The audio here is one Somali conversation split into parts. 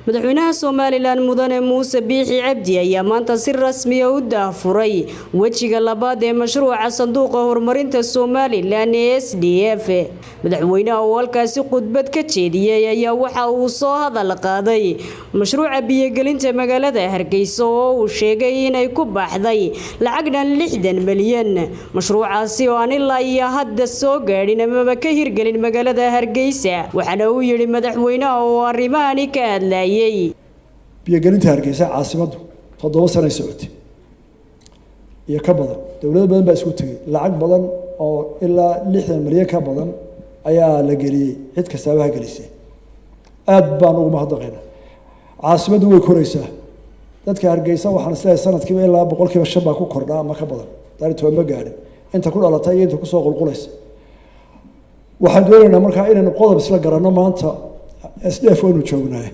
madaxweynaha Soomaaliland mudane Muuse Biixi Cabdi ayaa maanta si rasmi ah u daahfuray wajiga labaad ee mashruuca sanduuqa horumarinta Soomaaliland ee SDF. madaxweynaha oo halkaasi khudbad ka jeediyay ayaa waxa uu soo hadal qaaday mashruuca biyo-gelinta magaalada Hargeysa oo uu sheegay inay ku baxday lacag dhan 60 milyan. mashruucaasi oo aan ilaa iyo hadda soo gaadhin ama ka hirgelin magaalada Hargeysa waxaana uu yiri madaxweynaha oo arrimahan ka hadlay biyo-gelinta Hargeysa caasimadu 7 sano socotay iyo ka badan dawlad badan baa isku tagay lacag badan oo ilaa 60 milyan ka badan ayaa la geliyay cid kasta waxa gelisay aad baan ugu mahadnaqaynaa caasimadu way koraysaa dadka Hargeysa waxaan isleeyahay sanadkiiba ilaa 100% baa ku kordhaa ama ka badan taariikhdu ma gaadhin inta ku dhalatay iyo inta ku soo qulqulaysa waxaan doonaynaa markaa inaan qodob isla garanno maanta SDF oo joognaay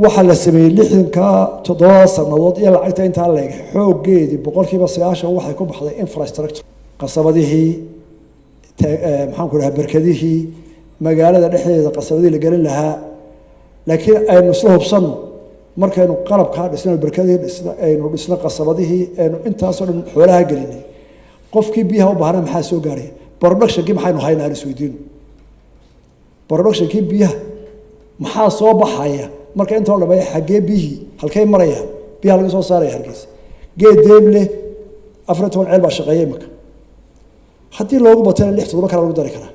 waxa la sameeyay 67 sanadood iyo lacagta inta leeg xoogeedii 90% waxay ku baxday infrastructure qasabadihii maxaan ku rahaa barkadihii magaalada dhexdeeda qasabadii la galin lahaa laakiin aynu soo hubsano markaynu qalabka dhisno barkadihii aynu dhisno qasabadihii aynu intaas oo dhan xoolaha gelinay qofkii biyaha u baahnaa maxaa soo gaaray production-kii maxaynu haynaa isweydiino production-kii biyaha maxaa soo baxaya marka inta oo dhamay xagee bihi halkay maraya biyaha laga soo saaray Hargeysa geed deeble 14 ceel baa shaqeeyay marka hadii loogu batay 6 kala lagu dari karaa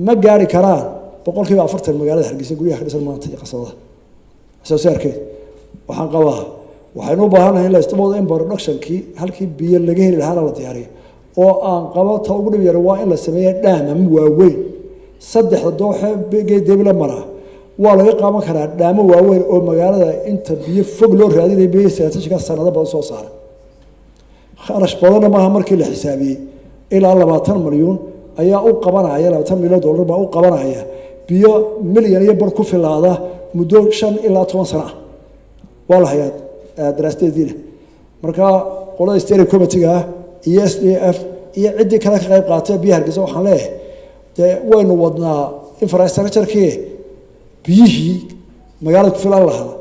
ma gaari karaan 40% magaalada Hargeysa guryaha dhisan maanta iyo qasabada soo saarkay waxaan qabaa waxaynu u baahanahay in la isticmaalo in production-kii halkii biyo laga heli lahaa la diyaariyo oo aan qabo ta ugu dhib yar waa in la sameeyo dhaamam waaweyn saddex dooxe geed deeble maraa waa laga qaadan karaa dhaamo waaweyn oo magaalada inta biyo fog loo raadinay biyo saatashka sanado badan soo saaray kharash badan ma aha markii la xisaabiyay ilaa 20 milyan ayaa u qabanaya 20 milyan dollar baa u qabanaya biyo milyan iyo bar ku filaada muddo 5 ilaa 10 sano waa la hayad daraasadeedina marka qolada steering committee-ga iyo SDF iyo cidii kale ka qayb qaatay biyaha Hargeysa waxaan leeyahay waynu wadnaa infrastructure-kii biyihii magaalada ku filan lahaa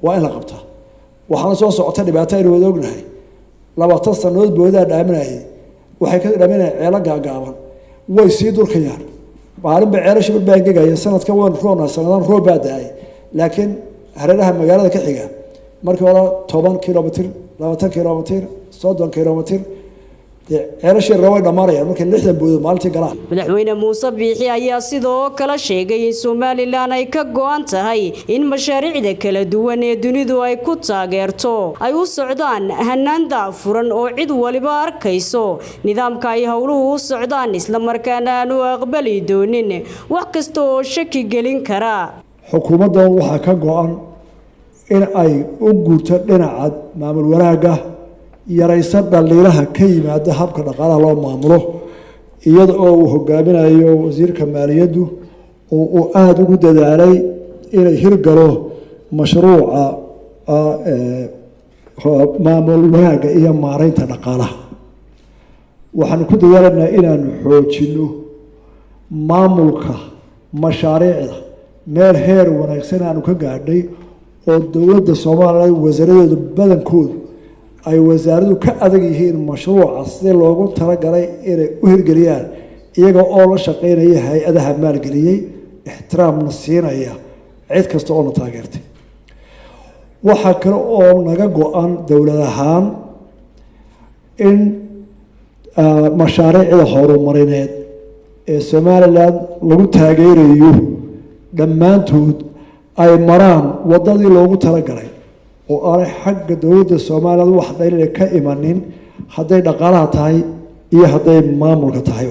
waa in la qabtaa waxaana soo socota dhibaato ay wada ognahay 20 sanadood boodaa dhaaminayay waxay ka dhaminayaan ceelo gaagaaban way sii durkayaan maalin ba ceelasha badbaagaya sanadka waan roona sanadan roob baa daay laakiin hareeraha magaalada ka xiga markii hore 10 kilomitir 20 kilomitir 30 kilomitir ceelasha raway dhamaanayaan markii 60 bood maalintii galaan madaxweyne Muuse Biixi ayaa sidoo kale sheegay in Soomaaliland ay ka go'an tahay in mashaariicda kala duwan ee dunidu ay ku taageerto ay u socdaan hanaan daahfuran oo cid waliba arkayso nidaamka ay hawluhu u socdaan isla markaana aanu aqbali doonin wax kasta oo shaki gelin kara xukuumadda waxa ka go'an in ay u guurto dhinaca maamul wanaaga yaraysa dhaliiraha ka yimaada habka dhaqaalaha loo maamulo iyada oo uu hogaaminayo wasiirka maaliyaddu oo uu aad ugu dadaalay inay hirgalo mashruuca maamul wanaaga iyo maareynta dhaqaalaha waxaan ku dadaalaynaa inaanu xoojino maamulka mashaariicda meel heer wanaagsan aanu ka gaadhay oo dowladda Soomaaliland wasaaradooda badankooda ay wasaaradu ka adag yihiin mashruuca si loogu talagalay inay u hirgeliyaan iyaga oo la shaqeynaya hay'adaha maalgeliyay ixtiraamna siinaya cid kasta oo la taageertay waxa kale oo naga go'an dawlad ahaan in mashaariicda horumarineed ee Soomaaliland lagu taageerayo dhammaantood ay maraan wadadii loogu talagalay oo ay xagga dawladda Soomaaliland wax dheer ka imanin haday dhaqaalaha tahay iyo haday maamulka tahay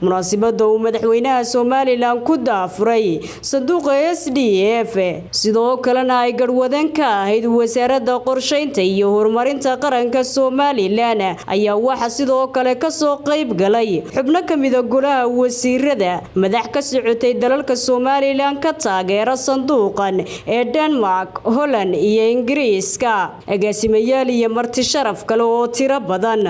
munaasabada uu madaxweynaha Soomaaliland ku daafuray sanduuqa SDF sidoo kalena ay garwadeen ka ahayd wasaaradda qorsheynta iyo horumarinta qaranka Soomaaliland ayaa waxa sidoo kale ka soo qayb galay xubno kamid ah golaha wasiirada madax ka socotay dalalka Soomaaliland ka taageera sanduuqan ee Denmark, Holland iyo Ingiriiska agaasimayaal iyo marti sharaf kale oo tiro badan